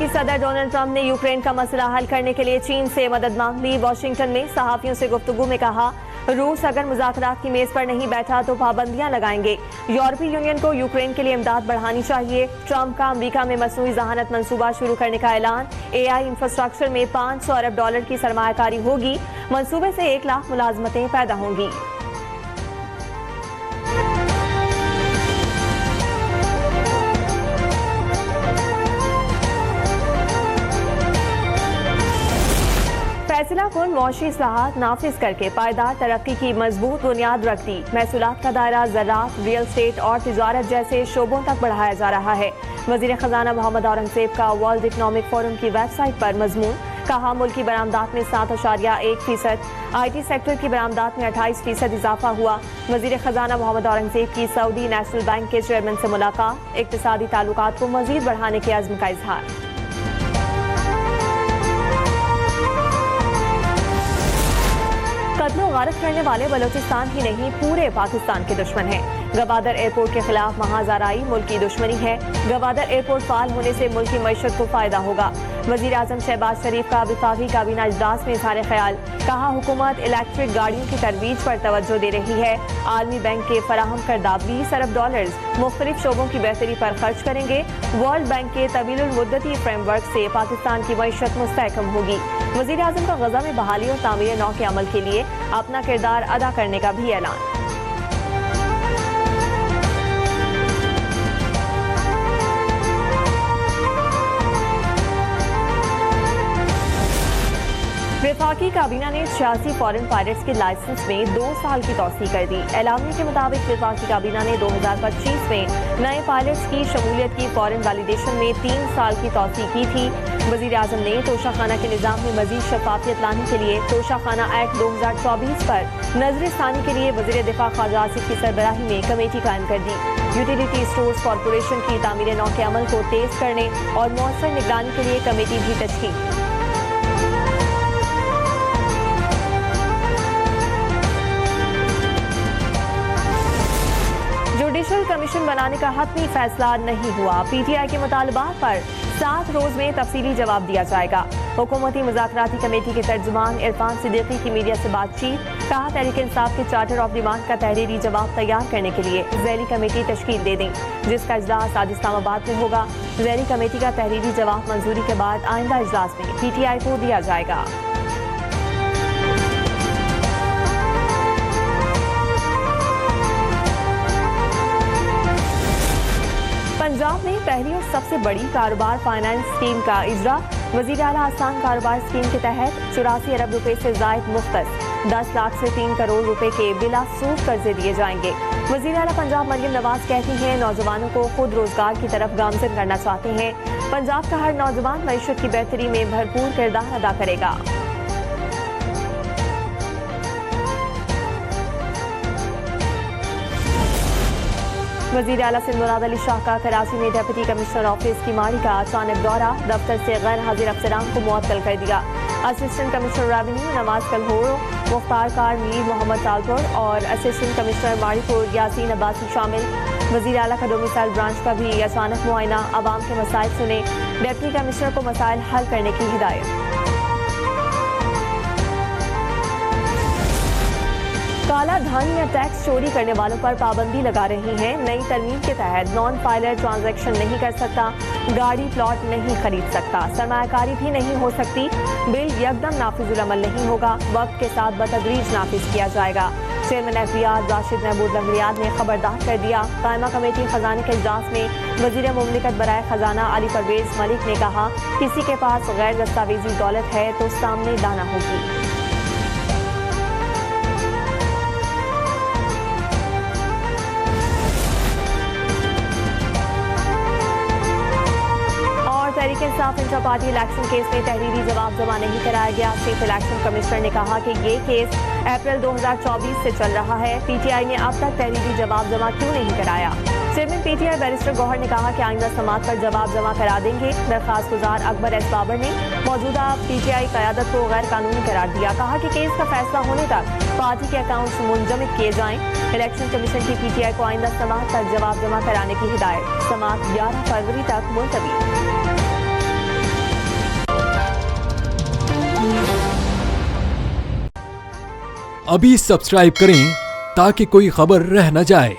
अमेरिकी सदर Donald Trump ने यूक्रेन का मसला हल करने के लिए चीन से मदद मांग ली। वॉशिंगटन में सहाफियों से गुफ्तगू में कहा, रूस अगर मुज़ाकरात की मेज पर नहीं बैठा तो पाबंदियां लगाएंगे। यूरोपीय यूनियन को यूक्रेन के लिए इमदाद बढ़ानी चाहिए। ट्रंप का अमेरिका में मसनूई जहानत मंसूबा शुरू करने का ऐलान। AI इंफ्रास्ट्रक्चर में $500 अरब की सरमायाकारी होगी। मंसूबे से 1 लाख मुलाजमतें पैदा होंगी। फैसला कुन मौशी इस्लाहात नाफिज करके पायदार तरक्की की मजबूत बुनियाद रख दी। महसूलात का दायरा ज़राअत, रियल स्टेट और तिजारत जैसे शोबों तक बढ़ाया जा रहा है। वज़ीर ख़जाना मोहम्मद औरंगज़ेब का वर्ल्ड इकनॉमिक फोरम की वेबसाइट पर मजमून। कहा, मुल्की बरामदात में 7.1%, IT सेक्टर की बरामदात में 28% इजाफा हुआ। वज़ीर ख़जाना मोहम्मद औरंगज़ेब की सऊदी नेशनल बैंक के चेयरमैन से मुलाकात। इक़्तिसादी ताल्लुकात को मज़ीद बढ़ाने के अज़्म का इजहार। कत्लो गारत करने वाले बलोचिस्तान ही नहीं पूरे पाकिस्तान के दुश्मन हैं। गवादर एयरपोर्ट के खिलाफ महाजाराई मुल्की दुश्मनी है। गवादर एयरपोर्ट फाल होने से मुल्की मईशत को फायदा होगा। वज़ीर आज़म शहबाज शरीफ का विफाकी काबीना इजलास में इज़हार ख्याल। कहा, हुकूमत इलेक्ट्रिक गाड़ियों की तरवीज पर तवज्जो दे रही है। आलमी बैंक के फराहम करदा $20 अरब मुख्तलिफ शोबों की बेहतरी पर खर्च करेंगे। वर्ल्ड बैंक के तवीलुल मुद्दती फ्रेमवर्क से पाकिस्तान की मईशत मुस्तहकम होगी। वज़ीर आज़म का गजा में बहाली और तामीर नौ के अमल के लिए अपना किरदार अदा करने का भी ऐलान। वफाकी काबीना ने 86 फॉरेन पायलट्स के लाइसेंस में 2 साल की तौसीह कर दी। एलामिया के मुताबिक वफाकी काबीना ने 2025 में नए पायलट्स की शमूलियत की फॉरेन वैलिडेशन में 3 साल की तौसीह की थी। वज़ीर आज़म ने तोशाखाना के निज़ाम में मज़ीद शफाफियत लाने के लिए तोशाखाना एक्ट 2024 पर नजरसानी के लिए वज़ीर दिफा ख्वाजा आसिफ की सरबराही में कमेटी कायम कर दी। यूटिलिटी स्टोर्स कॉरपोरेशन की तामीर नौ के अमल को तेज करने और मौसर निगरानी के लिए कमेटी भी तश्कील। जुडिशल कमीशन बनाने का हतमी फैसला नहीं हुआ। PTI के मुतालबात पर 7 रोज में तफसीली जवाब दिया जाएगा। हुकूमती मुज़ाकराती कमेटी के तर्जुमान इरफान सिद्दीकी की मीडिया से बातचीत। कहा, तहरीक इंसाफ के चार्टर ऑफ डिमांड का तहरीरी जवाब तैयार करने के लिए ज़ैली कमेटी तश्कील दे दें, जिसका इजलास आज इस्लामाबाद में होगा। ज़ैली कमेटी का तहरीरी जवाब मंजूरी के बाद आइंदा इजलास में PTI को दिया जाएगा। पंजाब में पहली और सबसे बड़ी कारोबार फाइनेंस स्कीम का इजरा। वज़ीर आला आसान कारोबार स्कीम के तहत 84 अरब रुपए से जायद मुख्तस 10 लाख से 3 करोड़ रुपए के बिला सूद कर्जे दिए जाएंगे। वज़ीर आला पंजाब मरियम नवाज कहती हैं, नौजवानों को खुद रोजगार की तरफ गामजन करना चाहते हैं। पंजाब का हर नौजवान मईशत की बेहतरी में भरपूर किरदार अदा करेगा। वज़ीर आला सिंध मुराद अली शाह का कराची में डिप्टी कमिश्नर ऑफिस की माड़ी का अचानक दौरा। दफ्तर से गैर हाजिर अफसरान को मुअत्तल कर दिया। Assistant commissioner revenue Nawaz Kalhoro, मुख्तार कार मीर मोहम्मद तालपुर और असिस्टेंट कमिश्नर माड़ीपुर यासीन अब्बासी शामिल। वज़ीर आला का डोमिसाइल ब्रांच का भी अचानक मुआयना। आवाम के मसाइल सुने। डिप्टी कमिश्नर को मसाइल हल करने की हिदायत। काला धन या टैक्स चोरी करने वालों पर पाबंदी लगा रही है। नई तरमीम के तहत नॉन फाइलर ट्रांजैक्शन नहीं कर सकता, गाड़ी प्लॉट नहीं खरीद सकता, सरमायाकारी भी नहीं हो सकती। बिल यकदम नाफिजुल अमल नहीं होगा, वक्त के साथ बतदरीज नाफिज किया जाएगा। चेयरमैन FBR राशिद महमूद लंगड़ियाद ने खबरदार कर दिया। कायमा कमेटी खजाने के इजलास में वज़ीर मुमलिकत बराए खजाना अली परवेज मलिक ने कहा, किसी के पास गैर दस्तावेजी दौलत है तो सामने लाना होगी। Tehreek Insaf intra party election case में तहरीरी जवाब जमा नहीं कराया गया। चीफ इलेक्शन कमिश्नर ने कहा कि ये केस अप्रैल 2024 से चल रहा है। PTI ने अब तक तहरीरी जवाब जमा क्यों नहीं कराया। चेयरमैन PTI बैरिस्टर गौहर ने कहा कि आइंदा समात पर जवाब जमा करा देंगे। दरखास्त गुजार अकबर एस बाबर ने मौजूदा PTI क़यादत को गैर कानूनी करार दिया। कहा कि केस का फैसला होने तक पार्टी के अकाउंट्स मुंजमद किए जाएं। इलेक्शन कमीशन की PTI को आइंदा समात तक जवाब जमा कराने की हिदायत। समात 11 फरवरी तक मुलतवी। अभी सब्सक्राइब करें ताकि कोई खबर रह न जाए।